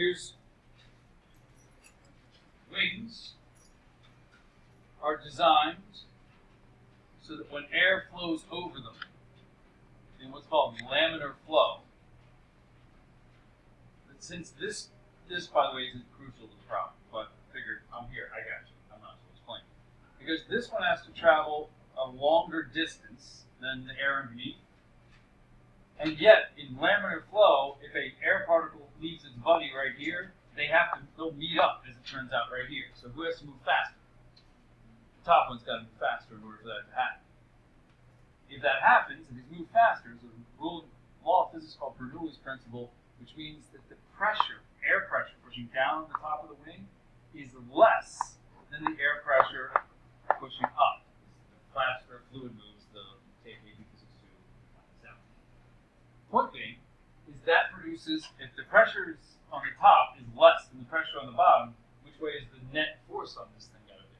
Here's wings are designed so that when air flows over them in what's called laminar flow, that since this by the way isn't crucial to the problem, but I figured I'm here, I got you. I'm not supposed to explain. Because this one has to travel a longer distance than the air underneath. And yet, in laminar flow, if an air particle leaves its buddy right here, they'll meet up, as it turns out, right here. So who has to move faster? The top one's got to move faster in order for that to happen. If that happens, if it's moved faster, there's a law of physics called Bernoulli's principle, which means that the pressure, air pressure pushing down on the top of the wing, is less than the air pressure pushing up. The faster fluid moves, the take A equals 2 -7. Point being is that produces, if the pressure on the top is less than the pressure on the bottom, which way is the net force on this thing got to be?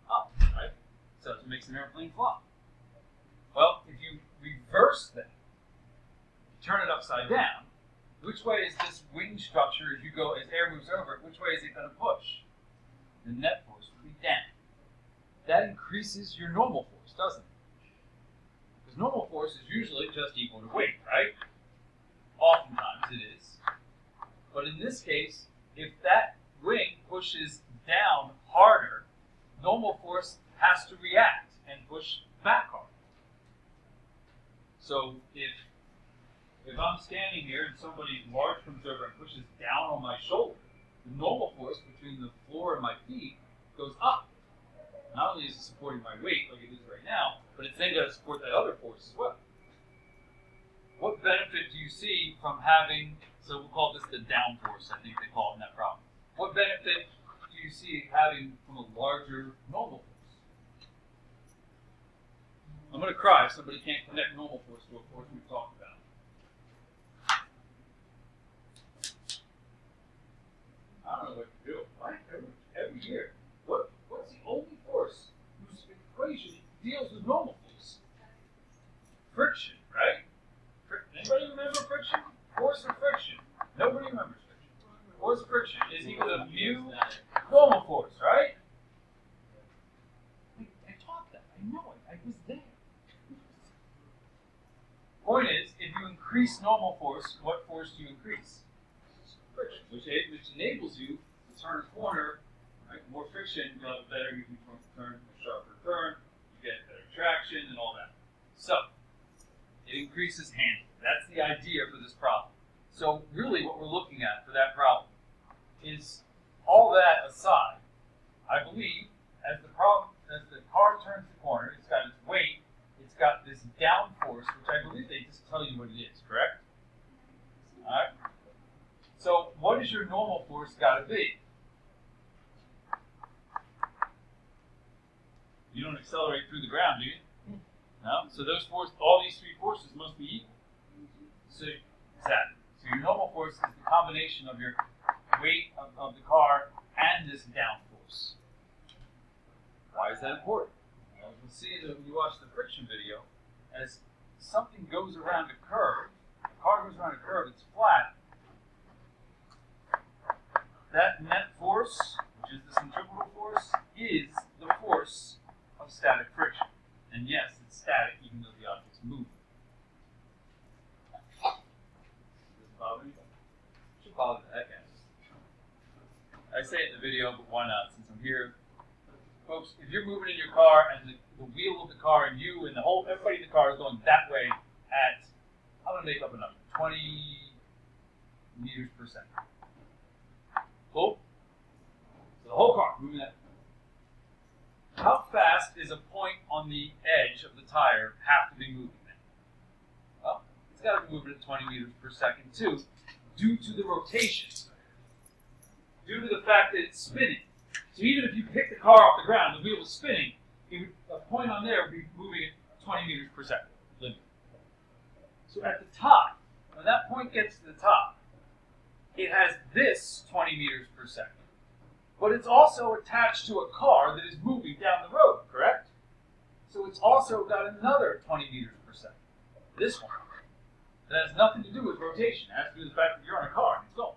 Up, right? So it makes an airplane fly. Well, if you reverse that, turn it upside down, which way is this wing structure as air moves over it, which way is it going to push? The net force will be down. That increases your normal force, doesn't it? Because normal force is usually just equal to weight, right? Oftentimes it is. But in this case, if that wing pushes down harder, normal force has to react and push back harder. So if I'm standing here and somebody large comes over and pushes down on my shoulder, the normal force between the floor and my feet goes up. Not only is it supporting my weight like it is right now, but it's then got to support that other force as well. What benefit do you see from having, so we'll call this the down force, I think they call it in that problem. What benefit do you see having from a larger normal force? I'm going to cry if somebody can't connect normal force to a force we've talked about. I don't know what to do. Right? Every year. What's the only force whose equation deals with normal force? Friction, right? Anybody remember friction? Force of friction. Nobody remembers friction. Force of friction is equal to mu normal force, right? I taught that. I know it. I was there. Point is, if you increase normal force, what force do you increase? Friction, which enables you to turn a corner, right? More friction, you'll have a better, you can turn a sharper turn, you get better traction and all that. So, it increases handling. That's the idea for this problem. So really what we're looking at for that problem is, all that aside, I believe, as the car turns the corner, it's got its weight, it's got this down force, which I believe they just tell you what it is, correct? Alright? So what is your normal force got to be? You don't accelerate through the ground, do you? No? So all these three forces must be equal. So exactly. So your normal force is the combination of your weight of the car and this down force. Why is that important? Well, you'll see that when you watch the friction video, as something goes around a curve, the car goes around a curve, it's flat, that net force, which is the centripetal force, is the force of static friction. And yes, it's static even though the object's moving. Does it bother you? It should bother the heck out of you. I say it in the video, but why not, since I'm here. Folks, if you're moving in your car and the wheel of the car and you and everybody in the car is going that way at, I'm going to make up a number, 20 meters per second. Cool? So the whole car moving that. How fast is a point on the edge of the tire have to be moving then? Well, it's got to be moving at 20 meters per second too, due to the rotation, due to the fact that it's spinning. So even if you pick the car off the ground, the wheel is spinning, a point on there would be moving at 20 meters per second. Linear. So at the top, when that point gets to the top, it has this 20 meters per second. But it's also attached to a car that is moving down the road, correct? So it's also got another 20 meters per second. This one. That has nothing to do with rotation. It has to do with the fact that you're in a car and it's going.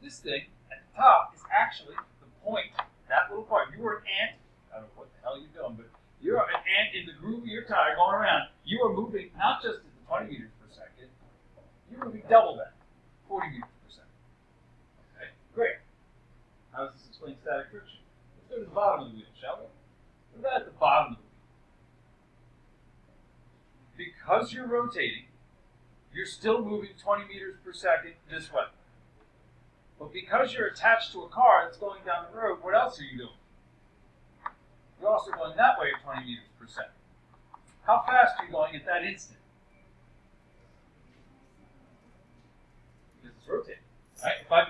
This thing at the top is actually the point, that little part. If you were an ant, I don't know what the hell you're doing, but you're an ant in the groove of your tire going around. You are moving not just at the 20 meters per second, you're moving double that, 40 meters per second. Okay, great. How does this explain static friction? Let's go to the bottom of the wheel, shall we? What about at the bottom of the wheel? Because you're rotating, you're still moving 20 meters per second this way. But because you're attached to a car that's going down the road, what else are you doing? You're also going that way at 20 meters per second. How fast are you going at that instant? Because it's rotating. Right? If I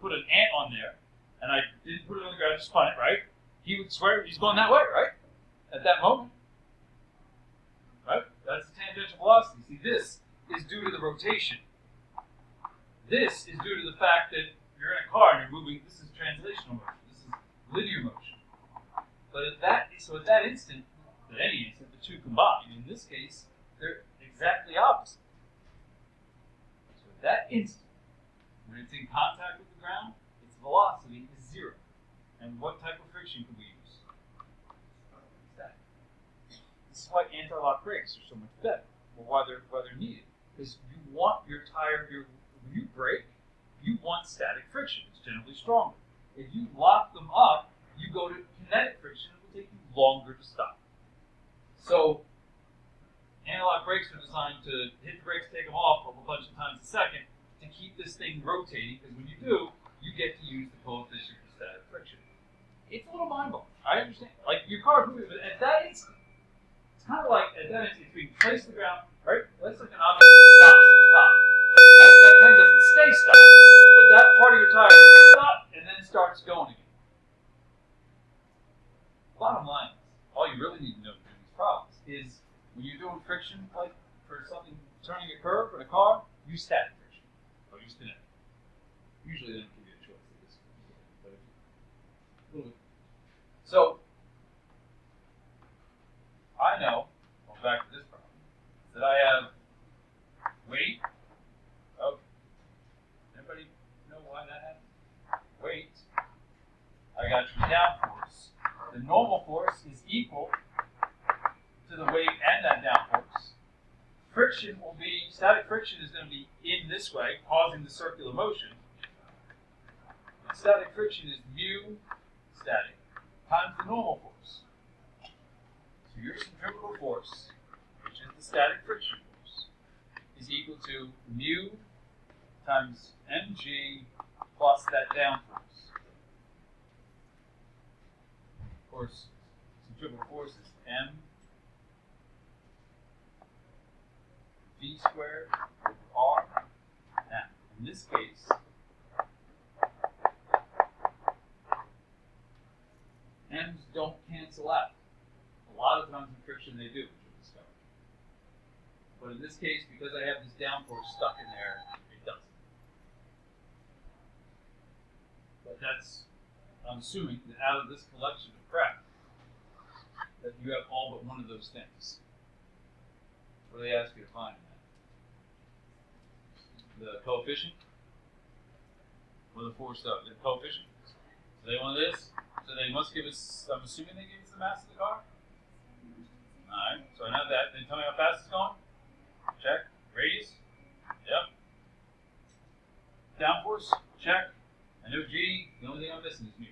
put an ant on there and I didn't put it on the ground, just spun it, right? He would swear he's going that way, right? At that moment. Right? That's the tangential velocity. See, this is due to the rotation. This is due to the fact that you're in a car and you're moving. This is translational motion. This is linear motion. But at that instant, at any instant, the two combine. In this case, they're exactly opposite. So at that instant, when it's in contact with the ground, its velocity is zero. And what type of friction can we use? Static. This is why anti-lock brakes are so much better, or why they're needed. Because you want your tire, when you brake, you want static friction. It's generally stronger. If you lock them up, you go to kinetic friction, it will take you longer to stop. So, anti-lock brakes are designed to hit the brakes, take them off a bunch of times a second to keep this thing rotating, because when you do, you get to use the coefficient for static friction. It's a little mind-blowing. I understand. Like, your car's moving, but at that instant, it's kind of like, at that instant, if we place the ground, right? Let's look at an object that stops at the top. That thing doesn't stay stopped, but that part of your tire will stop and then starts going again. Bottom line is, all you really need to know to do these problems is when you're doing friction, like for something turning a curve in a car, use static friction or use kinetic. Usually they don't give you a choice at this point, but a little bit. So I know, going back to this problem, that I have weight. Okay. Anybody know why that happened? Weight. I got your down force. The normal force is equal to the weight and that down force. Friction will be, static friction is going to be in this way, causing the circular motion. And static friction is mu static times the normal force. So your centrifugal force, which is the static friction force, is equal to mu times mg plus that down force. Of course, centrifugal force is m v squared over r. Now, in this case, m's don't cancel out. A lot of times in friction they do, which we'll discover. But in this case, because I have this down force stuck in there, it doesn't. But that's, I'm assuming that out of this collection of crap, that you have all but one of those things. What do they ask you to find in that? The coefficient? Or the force stuff? The coefficient? So they want this? So they must give us, I'm assuming they give us the mass of the car? Alright, so I know that. Then tell me how fast it's going. Check. Radius? Yep. Downforce? Check. I know G. The only thing I'm missing is mu.